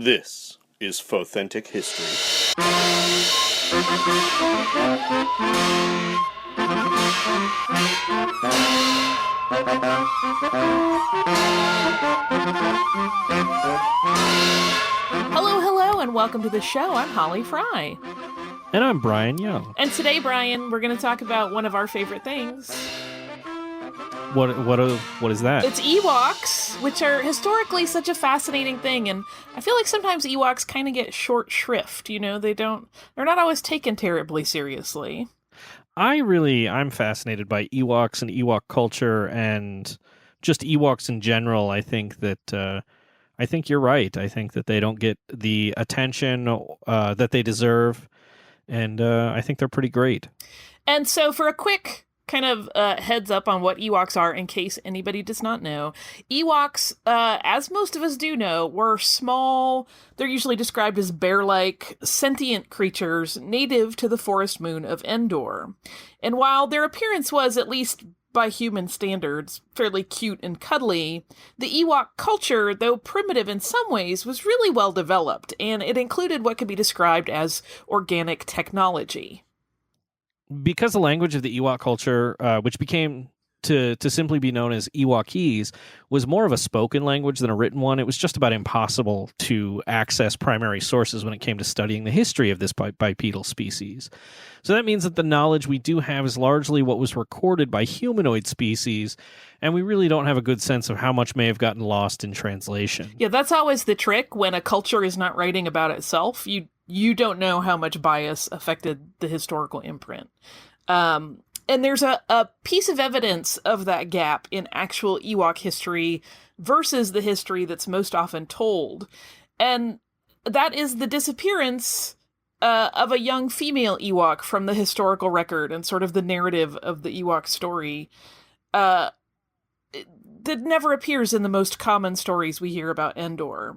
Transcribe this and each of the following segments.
This is Fothentic History. Hello, and welcome to the show. I'm Holly Fry. And I'm Brian Young. And today, Brian, we're going to talk about one of our favorite things. What is that? It's Ewoks, which are historically such a fascinating thing, and I feel like sometimes Ewoks kind of get short shrift, you know? They're not always taken terribly seriously. I'm fascinated by Ewoks and Ewok culture and just Ewoks in general. I think you're right. I think that they don't get the attention that they deserve, and I think they're pretty great. And so for a quick kind of heads up on what Ewoks are, in case anybody does not know. Ewoks, as most of us do know, were small, they're usually described as bear-like, sentient creatures native to the forest moon of Endor. And while their appearance was, at least by human standards, fairly cute and cuddly, the Ewok culture, though primitive in some ways, was really well developed, and it included what could be described as organic technology. Because the language of the Ewok culture, which became to simply be known as Ewokese, was more of a spoken language than a written one, it was just about impossible to access primary sources when it came to studying the history of this bipedal species. So that means that the knowledge we do have is largely what was recorded by humanoid species, and we really don't have a good sense of how much may have gotten lost in translation. Yeah, that's always the trick when a culture is not writing about itself. You don't know how much bias affected the historical imprint. And there's a piece of evidence of that gap in actual Ewok history versus the history that's most often told. And that is the disappearance of a young female Ewok from the historical record and sort of the narrative of the Ewok story that never appears in the most common stories we hear about Endor.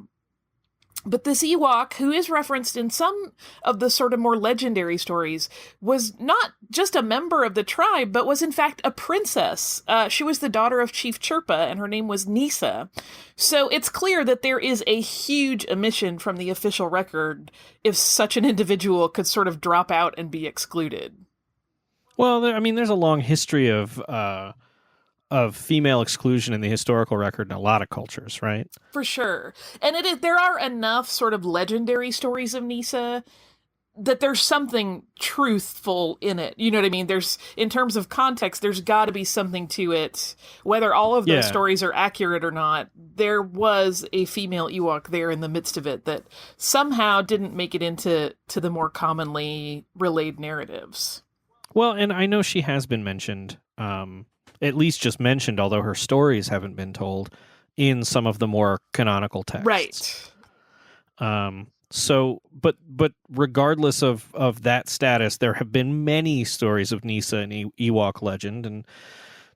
But this Ewok, who is referenced in some of the sort of more legendary stories, was not just a member of the tribe, but was in fact a princess. She was the daughter of Chief Chirpa, and her name was Nisa. So it's clear that there is a huge omission from the official record if such an individual could sort of drop out and be excluded. Well, there's a long history of female exclusion in the historical record in a lot of cultures, right? For sure. And there are enough sort of legendary stories of Nisa that there's something truthful in it. You know what I mean? In terms of context, there's got to be something to it. Whether all of those stories are accurate or not, there was a female Ewok there in the midst of it that somehow didn't make it into the more commonly relayed narratives. Well, and I know she has been mentioned, at least just mentioned, although her stories haven't been told in some of the more canonical texts. Right. But regardless of that status, there have been many stories of Nisa and Ewok legend, and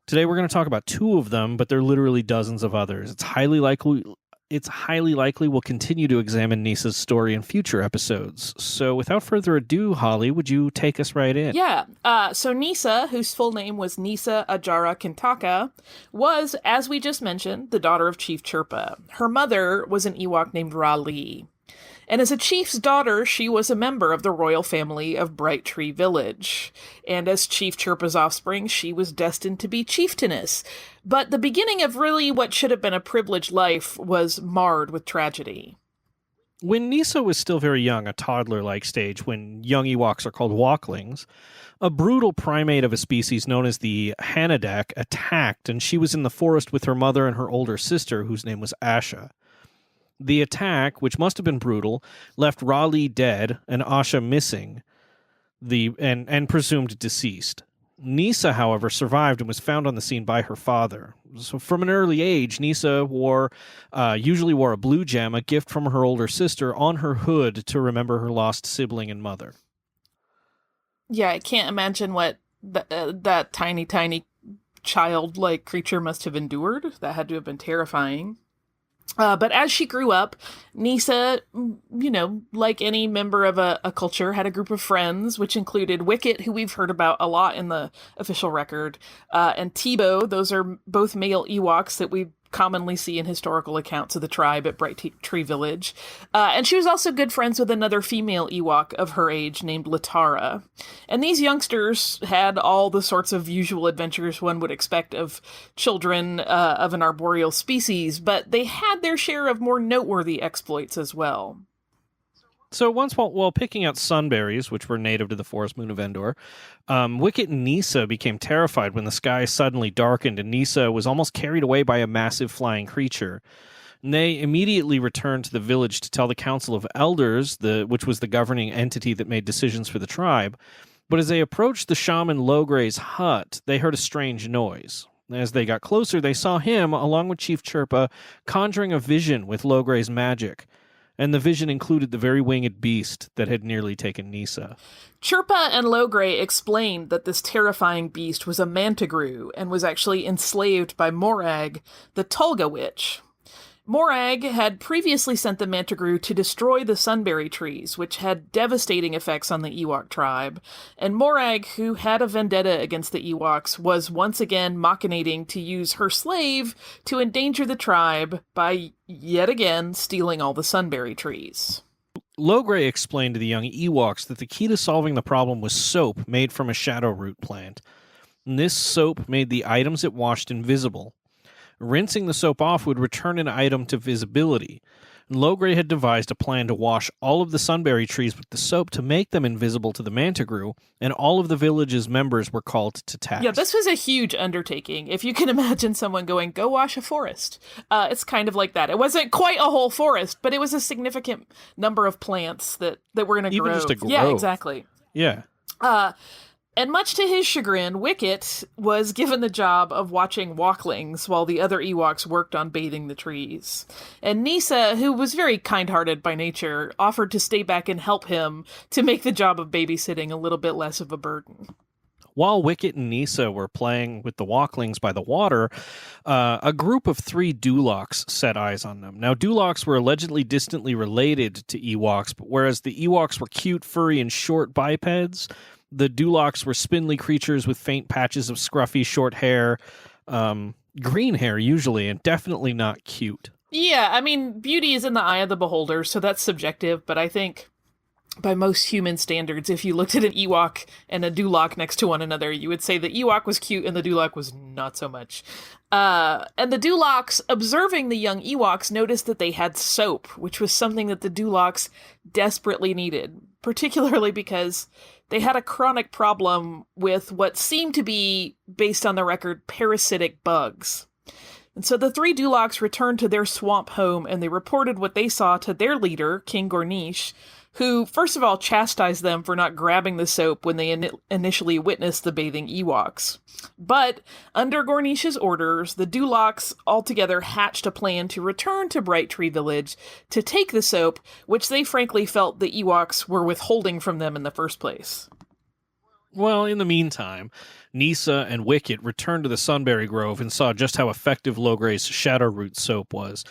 today we're going to talk about two of them, but there are literally dozens of others. It's highly likely we'll continue to examine Nisa's story in future episodes. So without further ado, Holly, would you take us right in? Yeah. So Nisa, whose full name was Nisa Ajara Kintaka, was, as we just mentioned, the daughter of Chief Chirpa. Her mother was an Ewok named Raleigh. And as a chief's daughter, she was a member of the royal family of Bright Tree Village. And as Chief Chirpa's offspring, she was destined to be chieftainess. But the beginning of really what should have been a privileged life was marred with tragedy. When Nisa was still very young, a toddler-like stage, when young Ewoks are called walklings, a brutal primate of a species known as the Hanadak attacked, and she was in the forest with her mother and her older sister, whose name was Asha. The attack, which must have been brutal, left Raleigh dead and Asha missing, and presumed deceased. Nisa, however, survived and was found on the scene by her father. So from an early age, Nisa usually wore a blue gem, a gift from her older sister, on her hood to remember her lost sibling and mother. Yeah, I can't imagine what that tiny childlike creature must have endured. That had to have been terrifying. But as she grew up, Nisa, like any member of a culture, had a group of friends, which included Wicket, who we've heard about a lot in the official record, and Tebow. Those are both male Ewoks that we've commonly see in historical accounts of the tribe at Bright Tree Village. And she was also good friends with another female Ewok of her age named Latara. And these youngsters had all the sorts of usual adventures one would expect of children of an arboreal species, but they had their share of more noteworthy exploits as well. So once while picking out sunberries, which were native to the forest moon of Endor, Wicket and Nisa became terrified when the sky suddenly darkened and Nisa was almost carried away by a massive flying creature. And they immediately returned to the village to tell the Council of Elders, which was the governing entity that made decisions for the tribe. But as they approached the shaman Logray's hut, they heard a strange noise. As they got closer, they saw him, along with Chief Chirpa, conjuring a vision with Logray's magic. And the vision included the very winged beast that had nearly taken Nisa. Chirpa and Logray explained that this terrifying beast was a mantigrue and was actually enslaved by Morag, the Tulga Witch. Morag had previously sent the mantigrue to destroy the sunberry trees, which had devastating effects on the Ewok tribe, and Morag, who had a vendetta against the Ewoks, was once again machinating to use her slave to endanger the tribe by, yet again, stealing all the sunberry trees. Logray explained to the young Ewoks that the key to solving the problem was soap made from a shadow root plant. And this soap made the items it washed invisible. Rinsing the soap off would return an item to visibility. Logray had devised a plan to wash all of the sunberry trees with the soap to make them invisible to the mantigrue, and all of the village's members were called to task. Yeah, this was a huge undertaking. If you can imagine someone going, go wash a forest. It's kind of like that. It wasn't quite a whole forest, but it was a significant number of plants that were going to grow. Even just a grove. Yeah, exactly. Yeah. And much to his chagrin, Wicket was given the job of watching walklings while the other Ewoks worked on bathing the trees. And Nisa, who was very kind-hearted by nature, offered to stay back and help him to make the job of babysitting a little bit less of a burden. While Wicket and Nisa were playing with the walklings by the water, a group of 3 Duloks set eyes on them. Now, Duloks were allegedly distantly related to Ewoks, but whereas the Ewoks were cute, furry, and short bipeds, the Duloks were spindly creatures with faint patches of scruffy short hair, green hair usually, and definitely not cute. Yeah, I mean, beauty is in the eye of the beholder, so that's subjective, but I think by most human standards, if you looked at an Ewok and a Dulok next to one another, you would say the Ewok was cute and the Dulok was not so much. And the Duloks, observing the young Ewoks, noticed that they had soap, which was something that the Duloks desperately needed, particularly because they had a chronic problem with what seemed to be, based on the record, parasitic bugs. And so the 3 Duloks returned to their swamp home and they reported what they saw to their leader, King Gornish, who, first of all, chastised them for not grabbing the soap when they initially witnessed the bathing Ewoks. But, under Gornish's orders, the Duloks altogether hatched a plan to return to Bright Tree Village to take the soap, which they frankly felt the Ewoks were withholding from them in the first place. Well, in the meantime, Nisa and Wicket returned to the Sunberry Grove and saw just how effective Logray's shadow root soap was.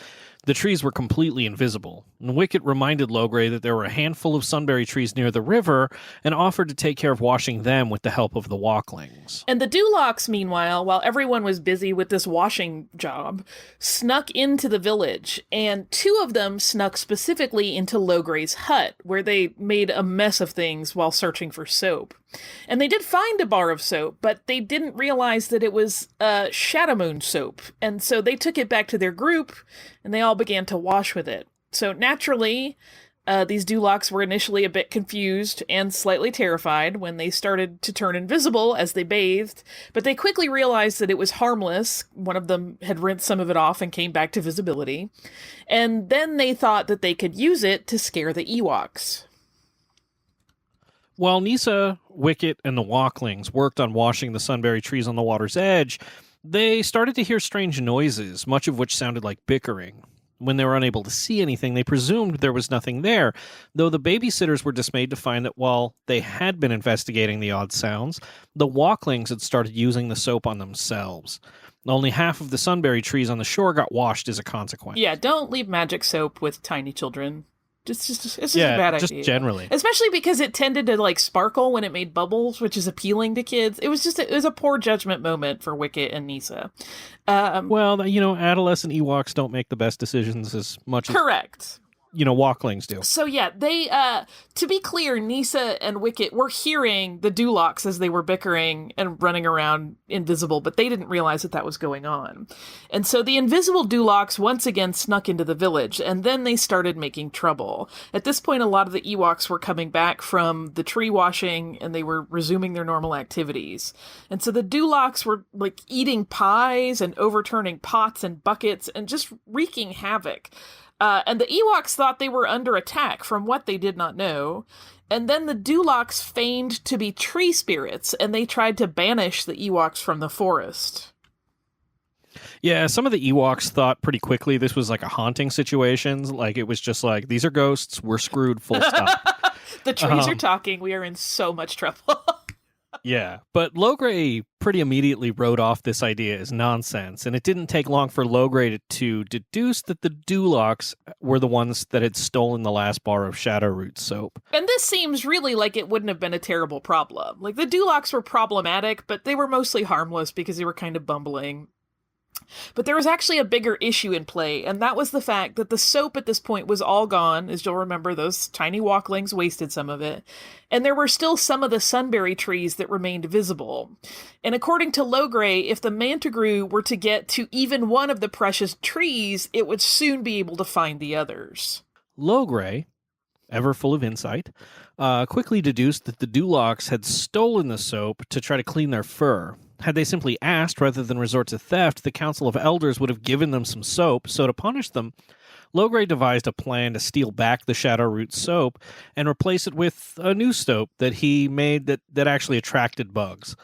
The trees were completely invisible, and Wicket reminded Logray that there were a handful of sunberry trees near the river and offered to take care of washing them with the help of the walklings. And the Duloks, meanwhile, while everyone was busy with this washing job, snuck into the village, and 2 of them snuck specifically into Logray's hut, where they made a mess of things while searching for soap. And they did find a bar of soap, but they didn't realize that it was Shadow Moon soap, and so they took it back to their group, and they all began to wash with it. So naturally, these Duloks were initially a bit confused and slightly terrified when they started to turn invisible as they bathed, but they quickly realized that it was harmless. One of them had rinsed some of it off and came back to visibility, and then they thought that they could use it to scare the Ewoks. While Nisa, Wicket, and the walklings worked on washing the sunberry trees on the water's edge, they started to hear strange noises, much of which sounded like bickering. When they were unable to see anything, they presumed there was nothing there, though the babysitters were dismayed to find that while they had been investigating the odd sounds, the walklings had started using the soap on themselves. Only half of the sunberry trees on the shore got washed as a consequence. Yeah, don't leave magic soap with tiny children. It's just a bad just idea. generally. Especially because it tended to like sparkle when it made bubbles, which is appealing to kids. It was a poor judgment moment for Wicket and Nisa. Well, adolescent Ewoks don't make the best decisions as much as Correct. Walklings do. So yeah, they to be clear, Nisa and Wicket were hearing the Dulocs as they were bickering and running around invisible, but they didn't realize that was going on. And so the invisible Dulocs once again snuck into the village, and then they started making trouble. At this point, a lot of the Ewoks were coming back from the tree washing, and they were resuming their normal activities. And so the Dulocs were like eating pies and overturning pots and buckets and just wreaking havoc. And the Ewoks thought they were under attack from what they did not know. And then the Dulocs feigned to be tree spirits, and they tried to banish the Ewoks from the forest. Yeah, some of the Ewoks thought pretty quickly this was like a haunting situation. Like, it was just like, these are ghosts, we're screwed, full stop. The trees are talking, we are in so much trouble. Yeah, but Logray pretty immediately wrote off this idea as nonsense, and it didn't take long for Logray to deduce that the Dulocs were the ones that had stolen the last bar of Shadowroot soap. And this seems really like it wouldn't have been a terrible problem. Like, the Dulocs were problematic, but they were mostly harmless because they were kind of bumbling. But there was actually a bigger issue in play, and that was the fact that the soap at this point was all gone. As you'll remember, those tiny walklings wasted some of it. And there were still some of the sunberry trees that remained visible. And according to Logray, if the Mantigrew were to get to even one of the precious trees, it would soon be able to find the others. Logray, ever full of insight, quickly deduced that the Dulocs had stolen the soap to try to clean their fur. Had they simply asked rather than resort to theft, the Council of Elders would have given them some soap, so to punish them, Logray devised a plan to steal back the Shadowroot soap and replace it with a new soap that he made that actually attracted bugs.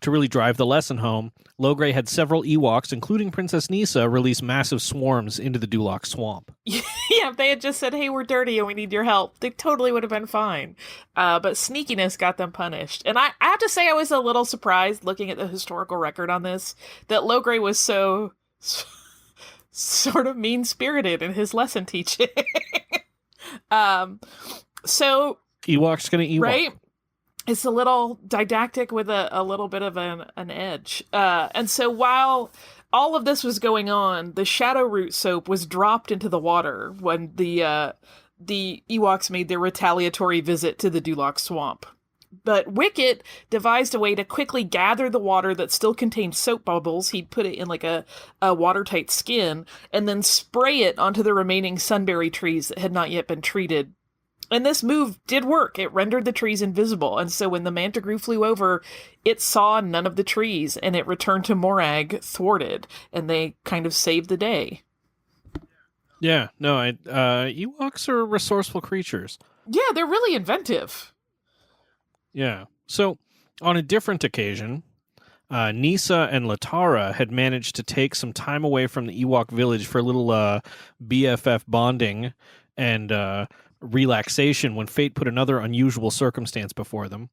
To really drive the lesson home, Logray had several Ewoks, including Princess Nisa, release massive swarms into the Duloc swamp. Yeah, if they had just said, hey, we're dirty and we need your help, they totally would have been fine. But sneakiness got them punished. And I have to say I was a little surprised, looking at the historical record on this, that Logray was so sort of mean-spirited in his lesson teaching. So Ewok's gonna Ewok. Right? It's a little didactic with a little bit of an edge. And so while all of this was going on, the Shadowroot soap was dropped into the water when the Ewoks made their retaliatory visit to the Duloc swamp. But Wicket devised a way to quickly gather the water that still contained soap bubbles. He'd put it in like a watertight skin and then spray it onto the remaining sunberry trees that had not yet been treated. And this move did work. It rendered the trees invisible. And so when the Mantigrew flew over, it saw none of the trees, and it returned to Morag thwarted, and they kind of saved the day. Yeah, no, Ewoks are resourceful creatures. Yeah, they're really inventive. Yeah. So, on a different occasion, Nisa and Latara had managed to take some time away from the Ewok village for a little BFF bonding and relaxation when fate put another unusual circumstance before them.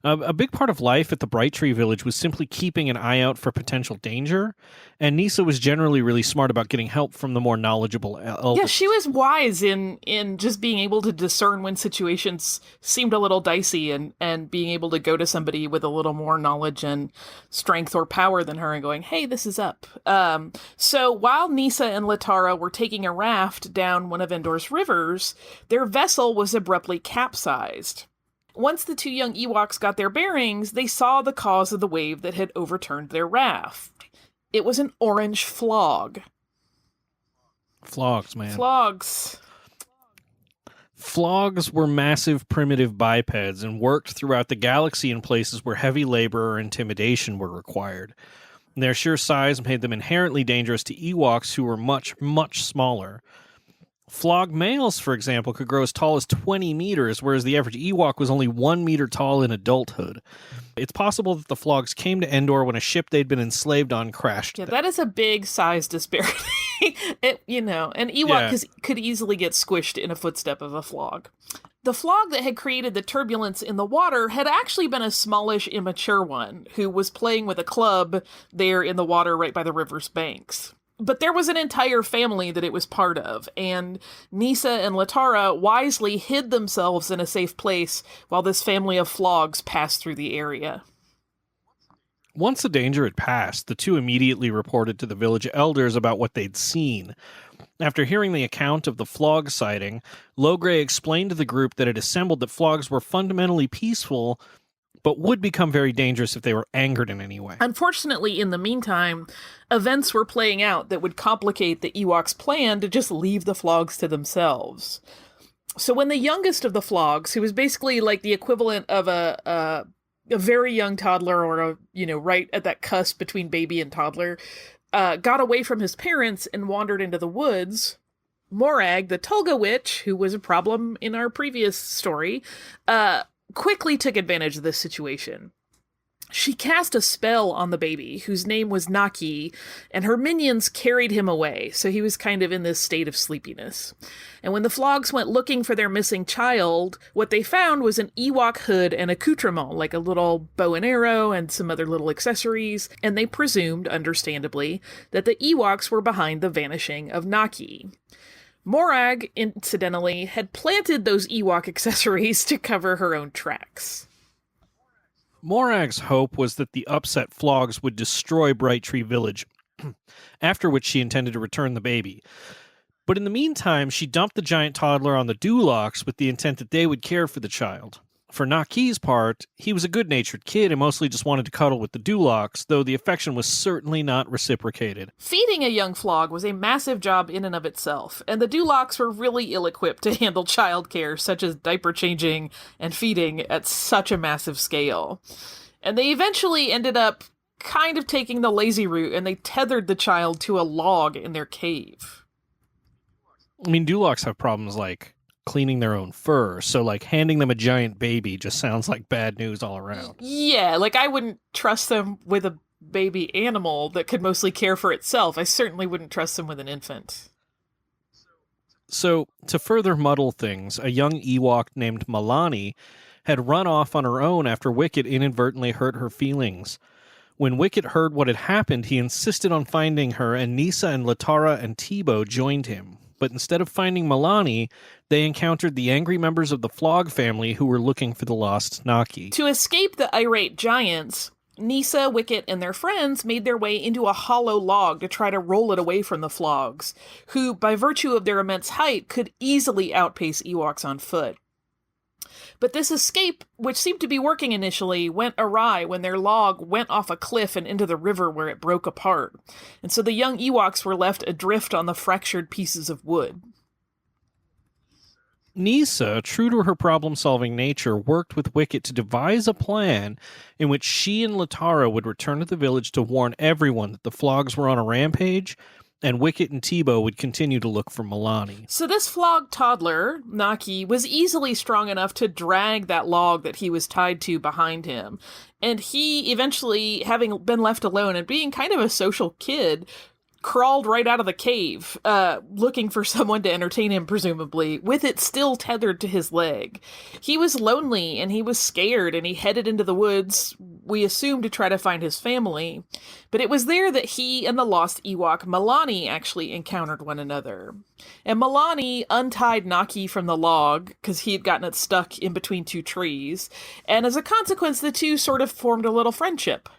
A big part of life at the Bright Tree Village was simply keeping an eye out for potential danger, and Nisa was generally really smart about getting help from the more knowledgeable elders. Yeah, she was wise in just being able to discern when situations seemed a little dicey and being able to go to somebody with a little more knowledge and strength or power than her and going, hey, this is up. So while Nisa and Latara were taking a raft down one of Endor's rivers, their vessel was abruptly capsized. Once the two young Ewoks got their bearings, they saw the cause of the wave that had overturned their raft. It was an orange flog. Flogs, man. Flogs. Flogs were massive primitive bipeds and worked throughout the galaxy in places where heavy labor or intimidation were required. Their sheer size made them inherently dangerous to Ewoks who were much, much smaller. Flog males, for example, could grow as tall as 20 meters, whereas the average Ewok was only 1 meter tall in adulthood. It's possible that the Flogs came to Endor when a ship they'd been enslaved on crashed. Yeah, that is a big size disparity. An Ewok could easily get squished in a footstep of a Flog. The Flog that had created the turbulence in the water had actually been a smallish, immature one who was playing with a club there in the water right by the river's banks. But there was an entire family that it was part of, and Nisa and Latara wisely hid themselves in a safe place while this family of flogs passed through the area. Once the danger had passed, the two immediately reported to the village elders about what they'd seen. After hearing the account of the flog sighting, Logray explained to the group that had assembled that flogs were fundamentally peaceful, but would become very dangerous if they were angered in any way. Unfortunately, in the meantime, events were playing out that would complicate the Ewoks' plan to just leave the flogs to themselves. So when the youngest of the flogs, who was basically like the equivalent of a very young toddler, or right at that cusp between baby and toddler, got away from his parents and wandered into the woods, Morag, the Tulga witch, who was a problem in our previous story, quickly took advantage of this situation. She cast a spell on the baby, whose name was Naki, and her minions carried him away, so he was kind of in this state of sleepiness. And when the flogs went looking for their missing child, what they found was an Ewok hood and accoutrement, like a little bow and arrow and some other little accessories, and they presumed, understandably, that the Ewoks were behind the vanishing of Naki. Morag, incidentally, had planted those Ewok accessories to cover her own tracks. Morag's hope was that the upset flogs would destroy Bright Tree Village, after which she intended to return the baby. But in the meantime, she dumped the giant toddler on the Dulocs with the intent that they would care for the child. For Naki's part, he was a good-natured kid and mostly just wanted to cuddle with the Dulocs, though the affection was certainly not reciprocated. Feeding a young flog was a massive job in and of itself, and the Dulocs were really ill-equipped to handle childcare, such as diaper changing and feeding at such a massive scale. And they eventually ended up kind of taking the lazy route, and they tethered the child to a log in their cave. I mean, Dulocs have problems like cleaning their own fur, so like handing them a giant baby just sounds like bad news all around. Yeah, like I wouldn't trust them with a baby animal that could mostly care for itself. I certainly wouldn't trust them with an infant. So, to further muddle things, a young Ewok named Milani had run off on her own after Wicket inadvertently hurt her feelings. When Wicket heard what had happened, he insisted on finding her, and Nisa and Latara and Tebow joined him. But instead of finding Milani, they encountered the angry members of the Flog family who were looking for the lost Naki. To escape the irate giants, Nisa, Wicket, and their friends made their way into a hollow log to try to roll it away from the Flogs, who, by virtue of their immense height, could easily outpace Ewoks on foot. But this escape, which seemed to be working initially, went awry when their log went off a cliff and into the river where it broke apart, and so the young Ewoks were left adrift on the fractured pieces of wood. Nisa, true to her problem-solving nature, worked with Wicket to devise a plan in which she and Latara would return to the village to warn everyone that the Flogs were on a rampage, and Wicket and Tebow would continue to look for Milani. So this flog toddler, Naki, was easily strong enough to drag that log that he was tied to behind him. And he eventually, having been left alone and being kind of a social kid, crawled right out of the cave, looking for someone to entertain him, presumably, with it still tethered to his leg. He was lonely, and he was scared, and he headed into the woods, we assume to try to find his family. But it was there that he and the lost Ewok, Milani, actually encountered one another. And Milani untied Naki from the log, because he had gotten it stuck in between two trees, and as a consequence, the two sort of formed a little friendship.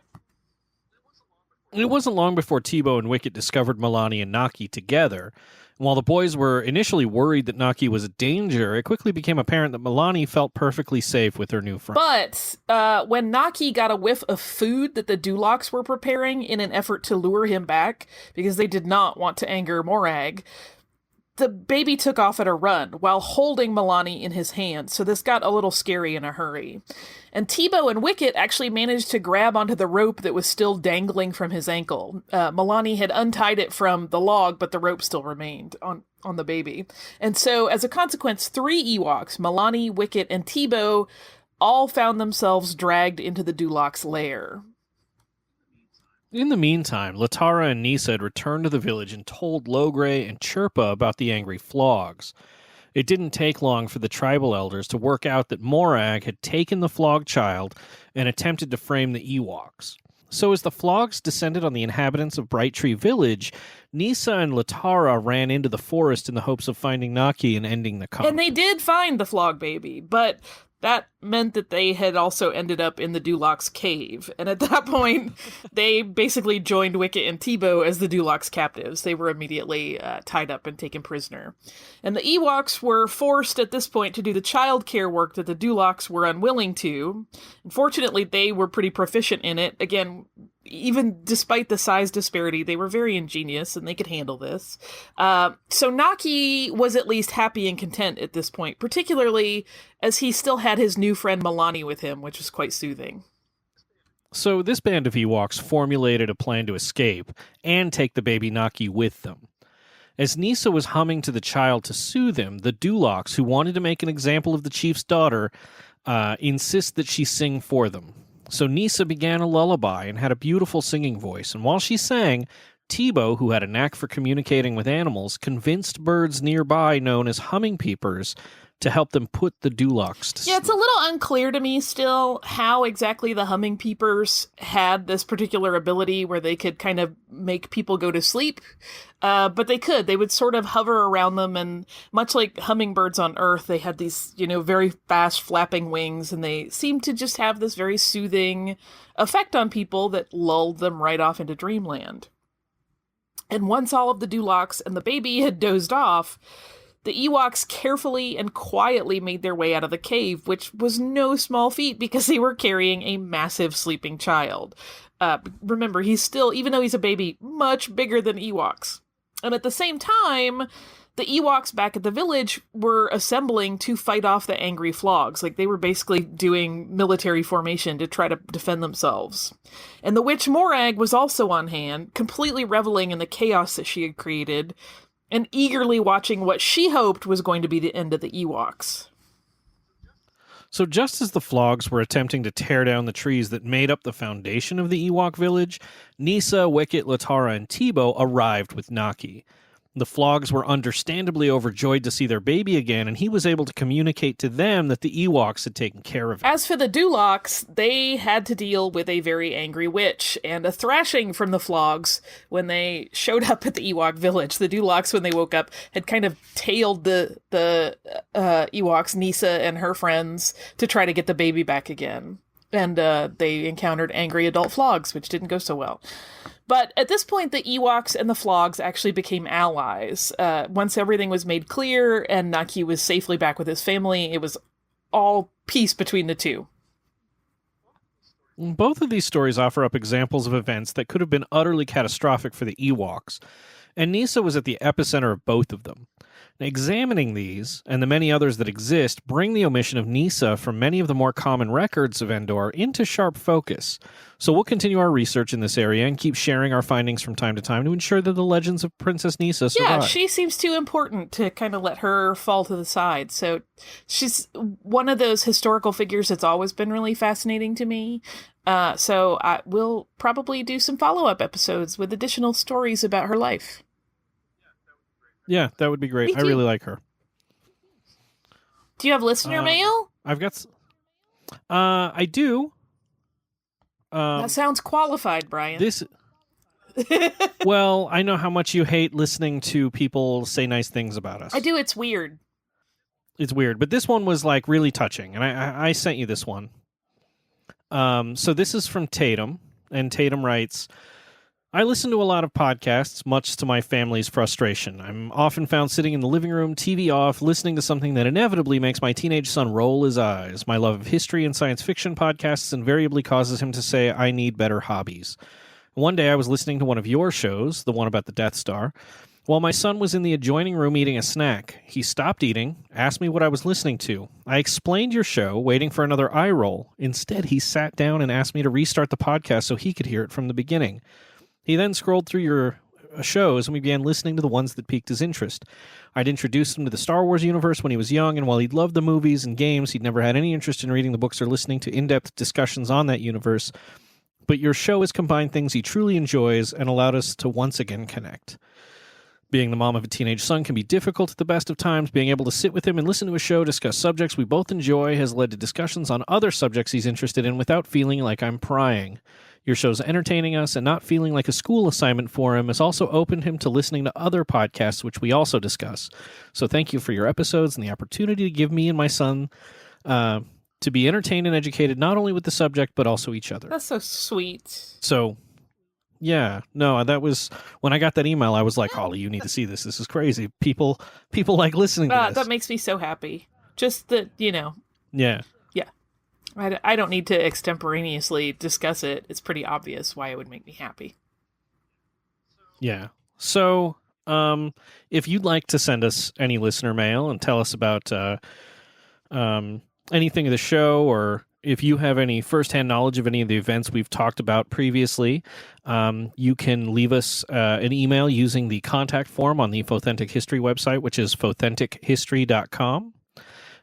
It wasn't long before Tebow and Wicket discovered Milani and Naki together. While the boys were initially worried that Naki was a danger, it quickly became apparent that Milani felt perfectly safe with her new friend. But when Naki got a whiff of food that the Dulocs were preparing in an effort to lure him back, because they did not want to anger Morag, the baby took off at a run while holding Milani in his hands, so this got a little scary in a hurry. And Tebow and Wicket actually managed to grab onto the rope that was still dangling from his ankle. Milani had untied it from the log, but the rope still remained on the baby. And so, as a consequence, 3 Ewoks, Milani, Wicket, and Tebow, all found themselves dragged into the Dulocs' lair. In the meantime, Latara and Nisa had returned to the village and told Logray and Chirpa about the angry Flogs. It didn't take long for the tribal elders to work out that Morag had taken the Flog child and attempted to frame the Ewoks. So as the flogs descended on the inhabitants of Bright Tree Village, Nisa and Latara ran into the forest in the hopes of finding Naki and ending the conflict. And they did find the flog baby, but that meant that they had also ended up in the Dulok's cave. And at that point, they basically joined Wicket and Teebo as the Dulok's captives. They were immediately tied up and taken prisoner. And the Ewoks were forced at this point to do the childcare work that the Duloks were unwilling to. Unfortunately, they were pretty proficient in it. Again, even despite the size disparity, they were very ingenious and they could handle this. So Naki was at least happy and content at this point, particularly as he still had his new friend Milani with him, which was quite soothing. So this band of Ewoks formulated a plan to escape and take the baby Naki with them. As Nisa was humming to the child to soothe him, the Duloks, who wanted to make an example of the chief's daughter, insist that she sing for them. So Nisa began a lullaby and had a beautiful singing voice, and while she sang, Teebo, who had a knack for communicating with animals, convinced birds nearby known as humming peepers to help them put the Duloks to sleep. Yeah, it's a little unclear to me still how exactly the humming peepers had this particular ability where they could kind of make people go to sleep. But they could. They would sort of hover around them, and much like hummingbirds on Earth, they had these, very fast flapping wings, and they seemed to just have this very soothing effect on people that lulled them right off into dreamland. And once all of the Duloks and the baby had dozed off, the Ewoks carefully and quietly made their way out of the cave, which was no small feat because they were carrying a massive sleeping child. Remember, he's still, even though he's a baby, much bigger than Ewoks. And at the same time, the Ewoks back at the village were assembling to fight off the angry flogs. Like, they were basically doing military formation to try to defend themselves. And the witch Morag was also on hand, completely reveling in the chaos that she had created, and eagerly watching what she hoped was going to be the end of the Ewoks. So just as the flogs were attempting to tear down the trees that made up the foundation of the Ewok village, Nisa, Wicket, Latara, and Teebo arrived with Naki. The flogs were understandably overjoyed to see their baby again, and he was able to communicate to them that the Ewoks had taken care of him. As for the Duloks, they had to deal with a very angry witch and a thrashing from the flogs when they showed up at the Ewok village. The Duloks, when they woke up, had kind of tailed the Ewoks, Nisa and her friends, to try to get the baby back again. And they encountered angry adult flogs, which didn't go so well. But at this point, the Ewoks and the flogs actually became allies. Once everything was made clear and Naki was safely back with his family, it was all peace between the two. Both of these stories offer up examples of events that could have been utterly catastrophic for the Ewoks, and Nisa was at the epicenter of both of them. Now, examining these, and the many others that exist, bring the omission of Nisa from many of the more common records of Endor into sharp focus. So we'll continue our research in this area and keep sharing our findings from time to time to ensure that the legends of Princess Nisa survive. Yeah, she seems too important to kind of let her fall to the side. So she's one of those historical figures that's always been really fascinating to me. So I will probably do some follow-up episodes with additional stories about her life. Yeah, that would be great. I really like her. Do you have listener mail? I've got... I do. That sounds qualified, Brian. Well, I know how much you hate listening to people say nice things about us. I do. It's weird. It's weird. But this one was like really touching. And I sent you this one. So this is from Tatum. And Tatum writes... I listen to a lot of podcasts, much to my family's frustration. I'm often found sitting in the living room, TV off, listening to something that inevitably makes my teenage son roll his eyes. My love of history and science fiction podcasts invariably causes him to say, I need better hobbies. One day I was listening to one of your shows, the one about the Death Star, while my son was in the adjoining room eating a snack. He stopped eating, asked me what I was listening to. I explained your show, waiting for another eye roll. Instead, he sat down and asked me to restart the podcast so he could hear it from the beginning. He then scrolled through your shows, and we began listening to the ones that piqued his interest. I'd introduced him to the Star Wars universe when he was young, and while he'd loved the movies and games, he'd never had any interest in reading the books or listening to in-depth discussions on that universe. But your show has combined things he truly enjoys and allowed us to once again connect. Being the mom of a teenage son can be difficult at the best of times. Being able to sit with him and listen to a show discuss subjects we both enjoy has led to discussions on other subjects he's interested in without feeling like I'm prying. Your show's entertaining us and not feeling like a school assignment for him has also opened him to listening to other podcasts, which we also discuss. So thank you for your episodes and the opportunity to give me and my son to be entertained and educated, not only with the subject, but also each other. That's so sweet. So, yeah, no, that was, when I got that email, I was like, Holly, you need to see this. This is crazy. People like listening to this. That makes me so happy. Just that, Yeah. Yeah. I don't need to extemporaneously discuss it. It's pretty obvious why it would make me happy. Yeah. So, if you'd like to send us any listener mail and tell us about anything of the show, or if you have any firsthand knowledge of any of the events we've talked about previously, you can leave us an email using the contact form on the Fothentic History website, which is fothentichistory.com.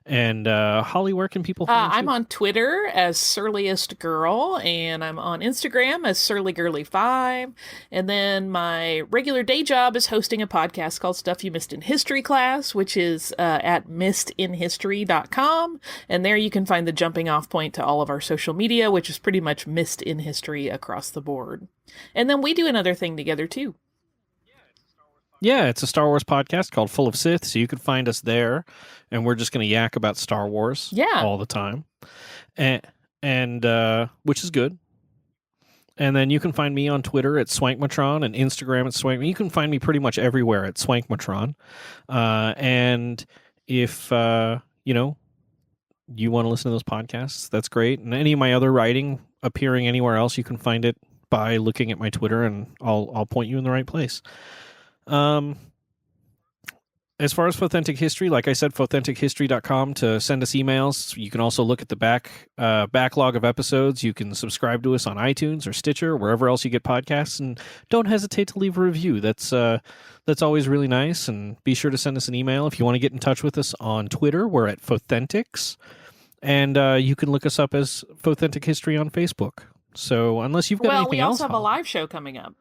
And Holly, where can people find you? I'm on Twitter as Surliest Girl, and I'm on Instagram as SurlyGirly5. And then my regular day job is hosting a podcast called Stuff You Missed in History Class, which is at missedinhistory.com. And there you can find the jumping off point to all of our social media, which is pretty much Missed in History across the board. And then we do another thing together, too. Yeah, it's a Star Wars podcast called Full of Sith, so you can find us there, and we're just going to yak about Star Wars all the time, and which is good. And then you can find me on Twitter at Swankmatron and Instagram at Swank. You can find me pretty much everywhere at Swankmatron. And if you want to listen to those podcasts, that's great. And any of my other writing appearing anywhere else, you can find it by looking at my Twitter, and I'll point you in the right place. As far as Fothentic History, like I said, fothentichistory.com to send us emails. You can also look at the backlog of episodes. You can subscribe to us on iTunes or Stitcher, wherever else you get podcasts, and don't hesitate to leave a review. That's always really nice. And be sure to send us an email if you want to get in touch with us on Twitter. We're at Fothentics, and you can look us up as Fothentic History on Facebook. So unless you've got anything else, we also have a live show coming up.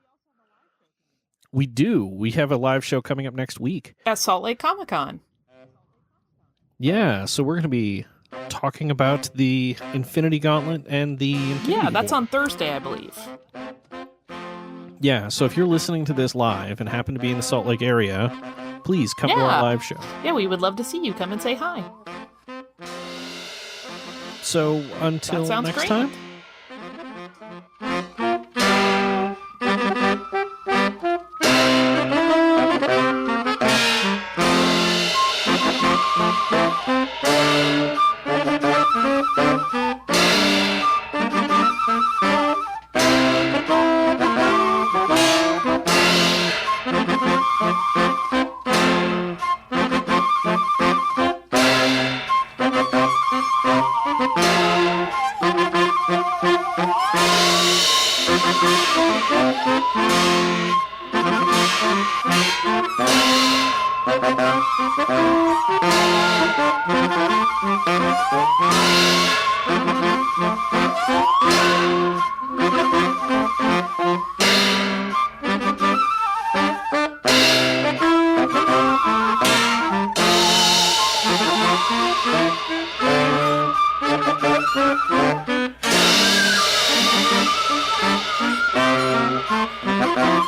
We do. We have a live show coming up next week at Salt Lake Comic-Con. Yeah, so we're going to be talking about the Infinity Gauntlet and the Infinity that's War. on Thursday, I believe. Yeah, so if you're listening to this live and happen to be in the Salt Lake area, please come to our live show. Yeah, we would love to see you. Come and say hi. So until next time. Bye.